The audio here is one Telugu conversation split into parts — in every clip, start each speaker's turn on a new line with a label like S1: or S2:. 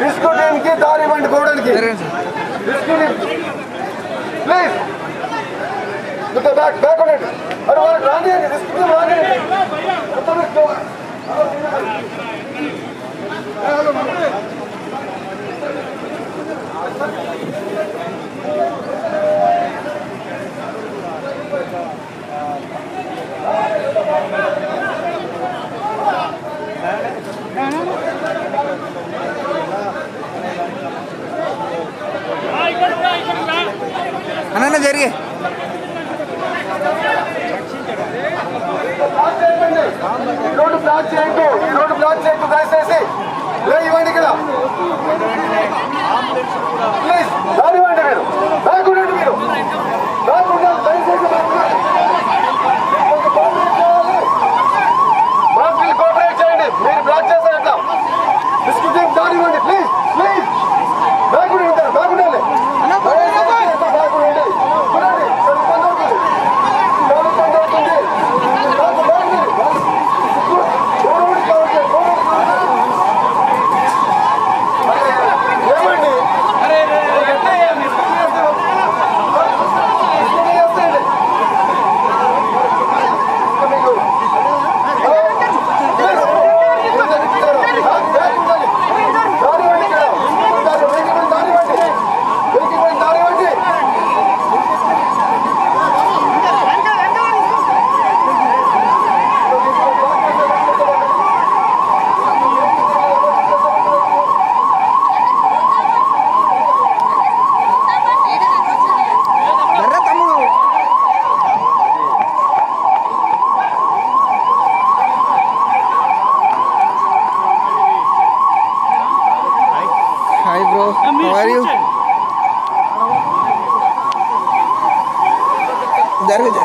S1: డిస్కూటింగ్కి దారి ఇవ్వండి గోడనికి ప్లీజ్ బ్యాక్ ఉండండి మరి వాళ్ళకి రానియండి డిస్కూటింగ్ రానియండి
S2: అన్న జరిగే
S1: రోడ్డు బ్లాక్ చేయండి దయచేసి ఇవ్వండి ఇక్కడ ప్లీజ్ దారి ఇవ్వండి మీరు దాకుండండి మీరు దయచేసి కోఆపరేట్ చేయండి మీరు బ్లాక్ చేశారు ఎట్లా డిస్కూటింగ్ దారి ఇవ్వండి ప్లీజ్ ప్లీజ్ దాకుండండి దాకుండాలి
S2: Hi bro, how are you? Jarge.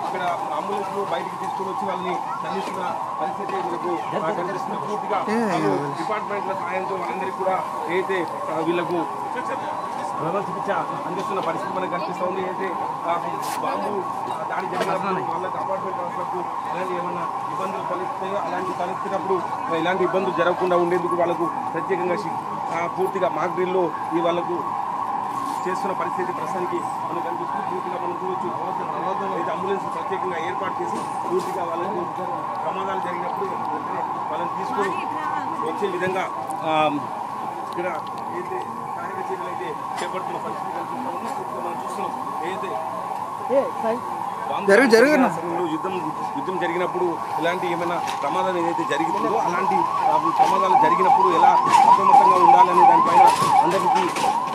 S3: ఇక్కడ అంబులెన్స్ బయటికి తీసుకుని వచ్చి వాళ్ళని తల్లిస్తున్న పరిస్థితి వీళ్ళకు కనిపిస్తున్న పూర్తిగా డిపార్ట్మెంట్ల సాయంతో వాళ్ళందరికీ కూడా అయితే వీళ్ళకు ప్రథమ చికిత్స అందిస్తున్న పరిస్థితి మనకు కనిపిస్తుంది. అయితే బాంబు దాడి జరిగినప్పుడు వాళ్ళకి అపార్ట్మెంట్ వాళ్ళకు అలాంటి ఏమన్నా ఇబ్బందులు తలెత్తాయో అలాంటి తలెత్తినప్పుడు ఇలాంటి ఇబ్బందులు జరగకుండా ఉండేందుకు వాళ్ళకు ప్రత్యేకంగా పూర్తిగా మాక్ డ్రిల్లో ఈ వాళ్ళకు చేస్తున్న పరిస్థితి ప్రస్తుతానికి మనకు కనిపిస్తుంది. పూర్తిగా మనం చూడొచ్చు అయితే అంబులెన్స్ ప్రత్యేకంగా ఏర్పాటు చేసి పూర్తిగా వాళ్ళకు ప్రమాదాలు జరిగినప్పుడు వాళ్ళని తీసుకొని వచ్చే విధంగా ఇక్కడ ఏదైతే కార్యక చర్యలు అయితే చేపడుతున్న పరిస్థితి కనిపిస్తూ ఉంది. పూర్తిగా మనం చూస్తున్నాం ఏదైతే యుద్ధం జరిగినప్పుడు ఇలాంటి ఏమైనా ప్రమాదాలు ఏదైతే జరుగుతుందో అలాంటి ప్రమాదాలు జరిగినప్పుడు ఎలా అప్రమత్తంగా ఉండాలనే దానిపైన అందరికీ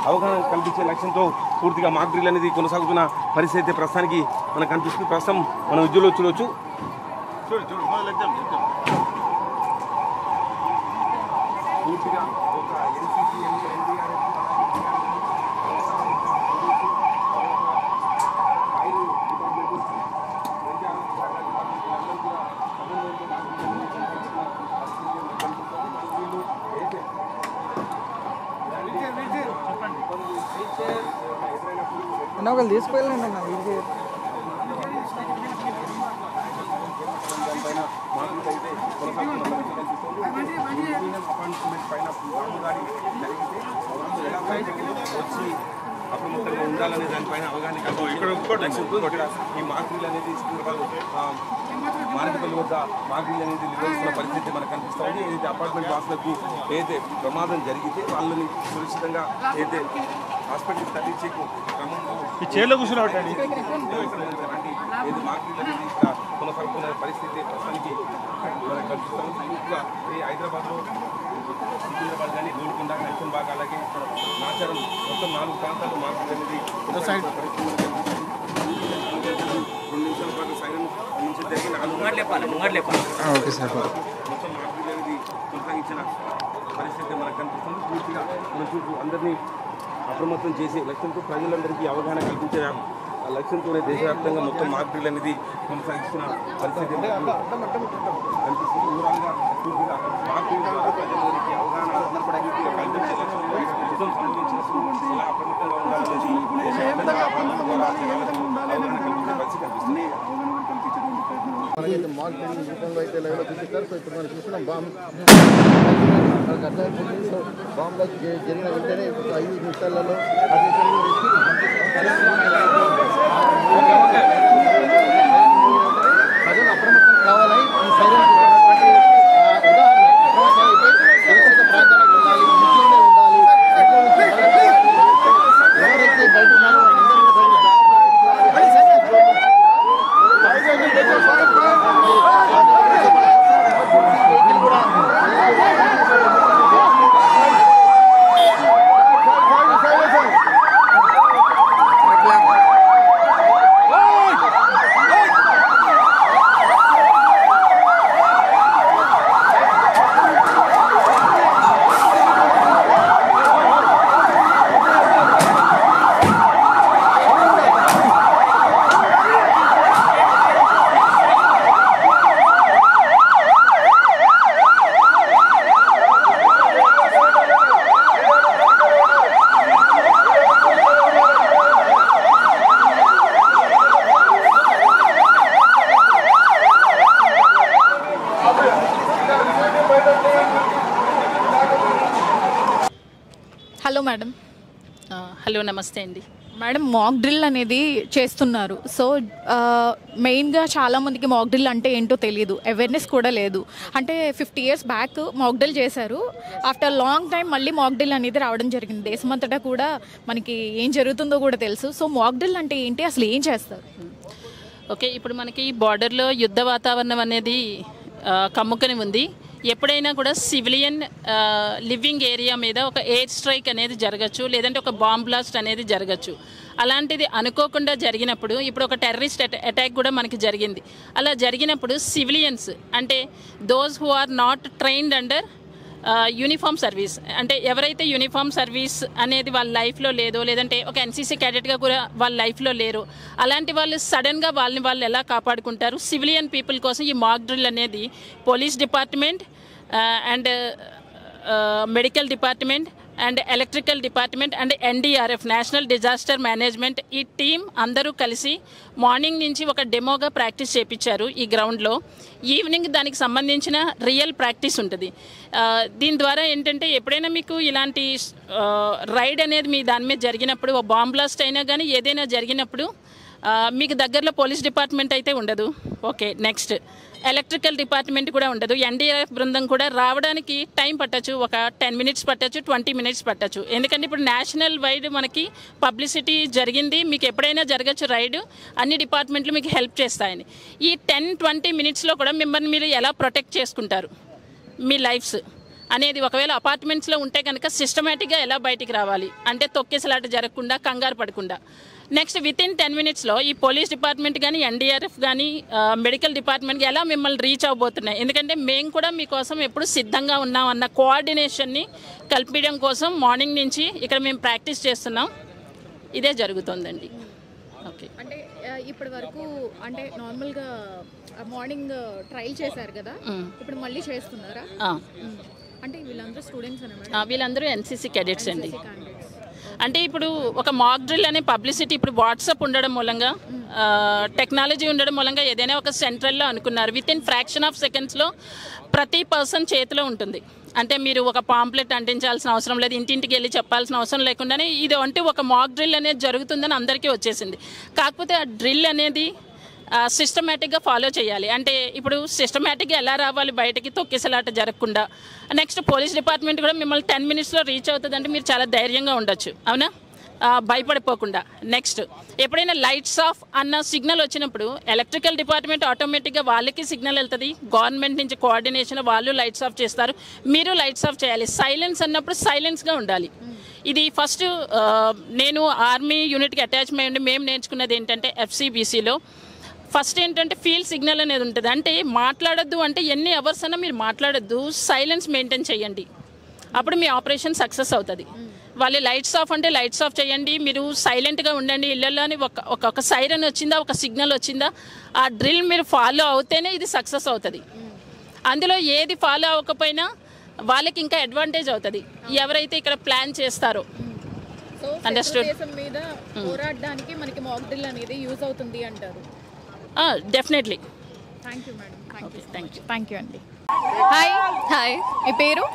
S3: అవగాహన కల్పించే లక్ష్యంతో పూర్తిగా మాక్ డ్రిల్ అనేది కొనసాగుతున్న పరిస్థితి ప్రస్తుతానికి మనకు కనిపిస్తుంది. ప్రస్తుతం మనం విద్యుల్లో చూడవచ్చు. పూర్తిగా ఒక ఎన్సీసీ
S2: అన్న ఒకళ్ళు తీసుకువెళ్ళండి అన్న వీడికి
S3: అపార్ట్మెంట్ పైన దాడి జరిగితే వచ్చి అప్రమత్తంగా ఉండాలనే దానిపైన అవగాహన ఈ మార్కులు అనేది వాళ్ళు మార్కెట్ల వద్ద మార్కులు అనేది నిర్వహిస్తున్న పరిస్థితి మనకు కనిపిస్తూ ఉంది. ఏదైతే అపార్ట్మెంట్ వాసులకు ఏదైతే ప్రమాదం జరిగితే వాళ్ళని సురక్షితంగా ఏదైతే హాస్పిటల్కి తరలించే క్రమంలో
S4: చేలో కూర్చున్నాడు
S3: ఏది మార్కెట్ అనేది ఇక్కడ కొనసాగుతున్న పరిస్థితి ప్రస్తుతానికి మనకు కనిపిస్తూ ఉంది. పూర్తిగా ఈ హైదరాబాద్లో సికింద్రాబాద్ కానీ గోల్కొండ నైసంబాగ్ అలాగే నాచారం మొత్తం 4 ప్రాంతాల్లో మార్కెట్ అనేది 2 నిమిషాల పాటు సైరన్ నుంచి జరిగిన
S2: ఓకే సార్.
S3: మొత్తం మార్పులు అనేది కొనసాగించిన పరిస్థితి మనకు కనిపిస్తుంది. పూర్తిగా మనం చూసి అందరినీ అప్రమత్తం చేసి లక్ష్యంతో ప్రజలందరికీ అవగాహన కల్పించే లక్ష్యంతోనే దేశవ్యాప్తంగా మొత్తం మార్పులు అనేది కొనసాగిస్తున్న పరిస్థితి కనిపిస్తుంది. దూరంగా పూర్తిగా మార్పుల ద్వారా ప్రజలందరికీ అవగాహన పూర్తిగా కల్పించే లక్ష్యంలో యుద్ధం సంబంధించిన ఇలా అప్రమత్తంగా ఉండాలని దేశవ్యాప్తంగా అవగాహన కల్పించే పరిస్థితి కనిపిస్తుంది.
S1: మనకైతే మాల్ ట్రైనింగ్ రూపంలో అయితే లైవ్లో చూపిస్తారు. సో ఇప్పుడు మనం చూస్తున్నాం బాంబ్ అర్థమైపోతుంది. సో బాంబులో జరిగిన వెంటనే 5 నిమిషాలలో ప్రజలు అప్రమత్తం కావాలని ఈ సైరన్ సురక్షిత ప్రాంతాలకు ఉండాలి, ఇంట్లోనే ఉండాలి. ఎవరైతే బయట ఉన్నారో
S4: హలో మేడం.
S5: హలో, నమస్తే అండి
S4: మేడం, మాక్ డ్రిల్ అనేది చేస్తున్నారు. సో మెయిన్గా చాలామందికి మాక్ డ్రిల్ అంటే ఏంటో తెలియదు, అవేర్నెస్ కూడా లేదు. అంటే 50 years బ్యాక్ మాక్ డ్రిల్ చేశారు. ఆఫ్టర్ లాంగ్ టైం మళ్ళీ మాక్ డ్రిల్ అనేది రావడం జరిగింది. దేశమంతటా కూడా మనకి ఏం జరుగుతుందో కూడా తెలుసు. సో మాక్ డ్రిల్ అంటే ఏంటి, అసలు ఏం చేస్తారు?
S5: ఓకే, ఇప్పుడు మనకి బార్డర్లో యుద్ధ వాతావరణం అనేది కమ్ముకొని ఉంది. ఎప్పుడైనా కూడా సివిలియన్ లివింగ్ ఏరియా మీద ఒక ఎయిర్ స్ట్రైక్ అనేది జరగచ్చు, లేదంటే ఒక బాంబ్ బ్లాస్ట్ అనేది జరగచ్చు. అలాంటిది అనుకోకుండా జరిగినప్పుడు, ఇప్పుడు ఒక టెర్రరిస్ట్ అటాక్ కూడా మనకి జరిగింది. అలా జరిగినప్పుడు సివిలియన్స్ అంటే those who are not trained under uniform service, అంటే ఎవరైతే యూనిఫామ్ సర్వీస్ అనేది వాళ్ళ లైఫ్లో లేదో, లేదంటే ఒక ఎన్సీసీ క్యాడెట్గా కూడా వాళ్ళ లైఫ్లో లేరు, అలాంటి వాళ్ళు సడన్గా వాళ్ళు ఎలా కాపాడుకుంటారు? సివిలియన్ పీపుల్ కోసం ఈ మాక్ డ్రిల్ అనేది police department and medical department and electrical department and NDRF national disaster management ఈ టీం అందరూ కలిసి మార్నింగ్ నుంచి ఒక డెమోగా ప్రాక్టీస్ చేయించారు ఈ గ్రౌండ్లో. ఈవినింగ్ దానికి సంబంధించిన రియల్ ప్రాక్టీస్ ఉంటుంది. దీని ద్వారా ఏంటంటే ఎప్పుడైనా మీకు ఇలాంటి రైడ్ అనేది మీ దాని మీద జరిగినప్పుడు, ఒక బాంబ్ బ్లాస్ట్ అయినా కానీ ఏదైనా జరిగినప్పుడు మీకు దగ్గరలో పోలీస్ డిపార్ట్మెంట్ అయితే ఉండదు. ఓకే, నెక్స్ట్ ఎలక్ట్రికల్ డిపార్ట్మెంట్ కూడా ఉండదు. ఎన్డీఆర్ఎఫ్ బృందం కూడా రావడానికి టైం పట్టచ్చు, ఒక 10 minutes పట్టచ్చు, 20 minutes పట్టచ్చు. ఎందుకంటే ఇప్పుడు నేషనల్ వైడ్ మనకి పబ్లిసిటీ జరిగింది, మీకు ఎప్పుడైనా జరగచ్చు రైడ్, అన్ని డిపార్ట్మెంట్లు మీకు హెల్ప్ చేస్తాయని. ఈ 10-20 minutesలో కూడా మిమ్మల్ని మీరు ఎలా ప్రొటెక్ట్ చేసుకుంటారు, మీ లైఫ్స్ అనేది ఒకవేళ అపార్ట్మెంట్స్లో ఉంటే కనుక సిస్టమేటిక్గా ఎలా బయటికి రావాలి అంటే తొక్కేసలాట జరగకుండా, కంగారు పడకుండా. నెక్స్ట్ వితిన్ 10 minutesలో ఈ పోలీస్ డిపార్ట్మెంట్ కానీ, ఎన్డీఆర్ఎఫ్ కానీ, మెడికల్ డిపార్ట్మెంట్కి ఎలా మిమ్మల్ని రీచ్ అవ్వబోతున్నాయి. ఎందుకంటే మేము కూడా మీకోసం ఎప్పుడు సిద్ధంగా ఉన్నామన్న కోఆర్డినేషన్ని కల్పించడం కోసం మార్నింగ్ నుంచి ఇక్కడ మేము ప్రాక్టీస్ చేస్తున్నాం. ఇదే జరుగుతుందండి. ఓకే,
S4: అంటే ఇప్పటి వరకు అంటే నార్మల్గా మార్నింగ్ ట్రయల్ చేశారు కదా, ఇప్పుడు మళ్ళీ చేస్తున్నారా? అంటే వీళ్ళందరూ స్టూడెంట్స్ అన్నమాట?
S5: వీళ్ళందరూ ఎన్సీసీ క్యాడెట్స్ అండి. అంటే ఇప్పుడు ఒక మాక్ డ్రిల్ అనే పబ్లిసిటీ ఇప్పుడు వాట్సాప్ ఉండడం మూలంగా, టెక్నాలజీ ఉండడం మూలంగా ఏదైనా ఒక సెంట్రల్లో అనుకున్నారు. వితిన్ ఫ్రాక్షన్ ఆఫ్ సెకండ్స్లో ప్రతి పర్సన్ చేతిలో ఉంటుంది. అంటే మీరు ఒక పాంప్లెట్ అంటించాల్సిన అవసరం లేదు, ఇంటింటికి వెళ్ళి చెప్పాల్సిన అవసరం లేకుండానే ఇది అంటే ఒక మాక్ డ్రిల్ అనేది జరుగుతుందని అందరికీ వచ్చేసింది. కాకపోతే ఆ డ్రిల్ అనేది సిస్టమేటిక్గా ఫాలో చేయాలి. అంటే ఇప్పుడు సిస్టమేటిక్గా ఎలా రావాలి బయటకి తొక్కిసలాట జరగకుండా. నెక్స్ట్ పోలీస్ డిపార్ట్మెంట్ కూడా మిమ్మల్ని 10 minutesలో రీచ్ అవుతుందంటే మీరు చాలా ధైర్యంగా ఉండొచ్చు, అవునా, భయపడిపోకుండా. నెక్స్ట్ ఎప్పుడైనా లైట్స్ ఆఫ్ అన్న సిగ్నల్ వచ్చినప్పుడు ఎలక్ట్రికల్ డిపార్ట్మెంట్ ఆటోమేటిక్గా వాళ్ళకి సిగ్నల్ వెళ్తుంది, గవర్నమెంట్ నుంచి కోఆర్డినేషన్ వాళ్ళు లైట్స్ ఆఫ్ చేస్తారు, మీరు లైట్స్ ఆఫ్ చేయాలి. సైలెన్స్ అన్నప్పుడు సైలెన్స్గా ఉండాలి. ఇది ఫస్ట్ నేను ఆర్మీ యూనిట్కి అటాచ్మెంట్ మేము నేర్చుకున్నది ఏంటంటే FCBCలో ఫస్ట్ ఏంటంటే ఫీల్ సిగ్నల్ అనేది ఉంటుంది. అంటే మాట్లాడొద్దు అంటే ఎన్ని అవర్స్ అన్నా మీరు మాట్లాడొద్దు, సైలెన్స్ మెయింటైన్ చేయండి, అప్పుడు మీ ఆపరేషన్ సక్సెస్ అవుతుంది. వాళ్ళు లైట్స్ ఆఫ్ అంటే లైట్స్ ఆఫ్ చేయండి, మీరు సైలెంట్గా ఉండండి ఇళ్ళల్లోని. ఒక సైరన్ వచ్చిందా, ఒక సిగ్నల్ వచ్చిందా, ఆ డ్రిల్ మీరు ఫాలో అవుతేనే ఇది సక్సెస్ అవుతుంది. అందులో ఏది ఫాలో అవ్వకపోయినా వాళ్ళకి ఇంకా అడ్వాంటేజ్ అవుతుంది ఎవరైతే ఇక్కడ ప్లాన్ చేస్తారో. అండర్స్టూడ్.
S4: మీద పోరాడడానికి మనకి మాక్ డ్రిల్ అనేది యూజ్ అవుతుంది అంటారు.
S5: Definitely.
S4: Thank you madam.
S5: Thank you
S4: అండి. హాయ్, మీ పేరు?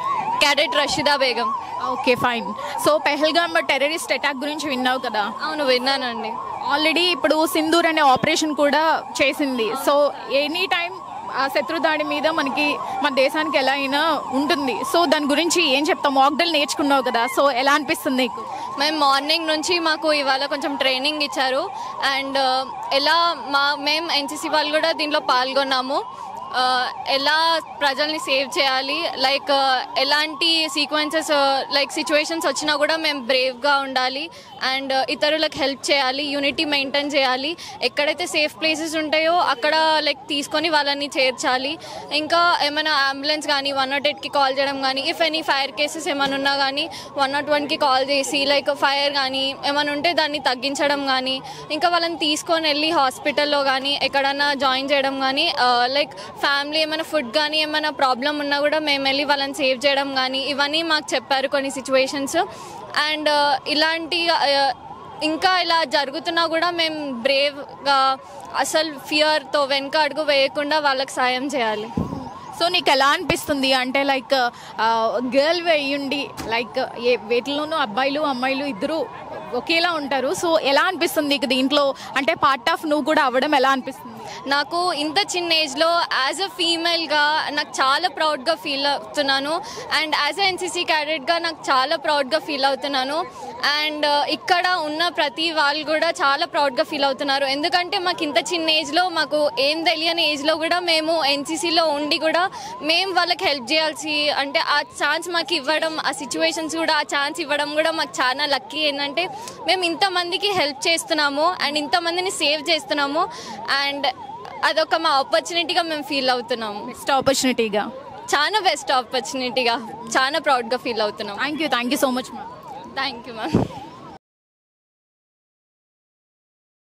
S6: Cadet Rasheeda Begum.
S4: Okay, fine. So Pahalgam terrorist attack గురించి విన్నావు కదా?
S6: అవును, విన్నానండి.
S4: ఆల్రెడీ ఇప్పుడు సింధూర్ అనే ఆపరేషన్ కూడా చేసింది. సో ఎనీ టైం ఆ శత్రుదాడి మీద మన దేశానికి ఎలా అయినా ఉంటుంది. సో దాని గురించి ఏం చెప్తాం? మాక్ డ్రిల్ నేర్చుకున్నావు కదా, సో ఎలా అనిపిస్తుంది నీకు?
S6: మేము మార్నింగ్ నుంచి మాకు ఇవాళ కొంచెం ట్రైనింగ్ ఇచ్చారు. అండ్ మేము ఎన్సీసీ వాళ్ళు కూడా దీంట్లో పాల్గొన్నాము. ఎలా ప్రజల్ని సేవ్ చేయాలి, లైక్ ఎలాంటి సీక్వెన్సెస్ లైక్ సిచ్యువేషన్స్ వచ్చినా కూడా మేము బ్రేవ్గా ఉండాలి అండ్ ఇతరులకు హెల్ప్ చేయాలి, యూనిటీ మెయింటైన్ చేయాలి. ఎక్కడైతే సేఫ్ ప్లేసెస్ ఉంటాయో అక్కడ లైక్ తీసుకొని వాళ్ళని చేర్చాలి. ఇంకా ఏమైనా అంబులెన్స్ కానీ 108కి కాల్ చేయడం కానీ, ఇఫ్ ఎనీ ఫైర్ కేసెస్ ఏమైనా ఉన్నా కానీ 101కి కాల్ చేసి లైక్ ఫైర్ కానీ ఏమైనా ఉంటే దాన్ని తగ్గించడం కానీ, ఇంకా వాళ్ళని తీసుకొని వెళ్ళి హాస్పిటల్లో కానీ ఎక్కడన్నా జాయిన్ చేయడం కానీ, లైక్ ఫ్యామిలీ ఏమైనా ఫుడ్ కానీ ఏమైనా ప్రాబ్లం ఉన్నా కూడా మేము వెళ్ళి వాళ్ళని సేవ్ చేయడం కానీ, ఇవన్నీ మాకు చెప్పారు కొన్ని సిచ్యువేషన్స్. అండ్ ఇలాంటి ఇంకా ఇలా జరుగుతున్నా కూడా మేము బ్రేవ్గా అసలు ఫియర్తో వెనక అడుగు వేయకుండా వాళ్ళకి సాయం చేయాలి.
S4: సో నీకు ఎలా అనిపిస్తుంది అంటే లైక్ గర్ల్ వేయండి, లైక్ వీటిలోనూ అబ్బాయిలు అమ్మాయిలు ఇద్దరు ఒకేలా ఉంటారు. సో ఎలా అనిపిస్తుంది నీకు దీంట్లో అంటే పార్ట్ ఆఫ్ నువ్వు కూడా అవ్వడం ఎలా అనిపిస్తుంది?
S6: నాకు ఇంత చిన్న ఏజ్లో యాజ్ అ ఫీమేల్గా నాకు చాలా ప్రౌడ్గా ఫీల్ అవుతున్నాను. అండ్ యాజ్ అ ఎన్సీసీ క్యాడెట్గా నాకు చాలా ప్రౌడ్గా ఫీల్ అవుతున్నాను. అండ్ ఇక్కడ ఉన్న ప్రతి వాళ్ళు కూడా చాలా ప్రౌడ్గా ఫీల్ అవుతున్నారు. ఎందుకంటే మాకు ఇంత చిన్న ఏజ్లో, మాకు ఏం తెలియని ఏజ్లో కూడా మేము ఎన్సీసీలో ఉండి కూడా మేము వాళ్ళకి హెల్ప్ చేయాల్సి అంటే ఆ ఛాన్స్ మాకు ఇవ్వడం, ఆ సిచ్యువేషన్స్ కూడా ఆ ఛాన్స్ ఇవ్వడం కూడా మాకు చాలా లక్కీ. ఏంటంటే మేము ఇంతమందికి హెల్ప్ చేస్తున్నాము అండ్ ఇంతమందిని సేవ్ చేస్తున్నాము. అండ్ అదొక మా ఆపర్చునిటీగా మేము ఫీల్ అవుతున్నాము.
S4: బెస్ట్ ఆపర్చునిటీగా,
S6: చాలా బెస్ట్ ఆపర్చునిటీగా చాలా ప్రౌడ్గా ఫీల్ అవుతున్నాం.
S4: Thank you so much ma'am.
S6: Thank you ma'am.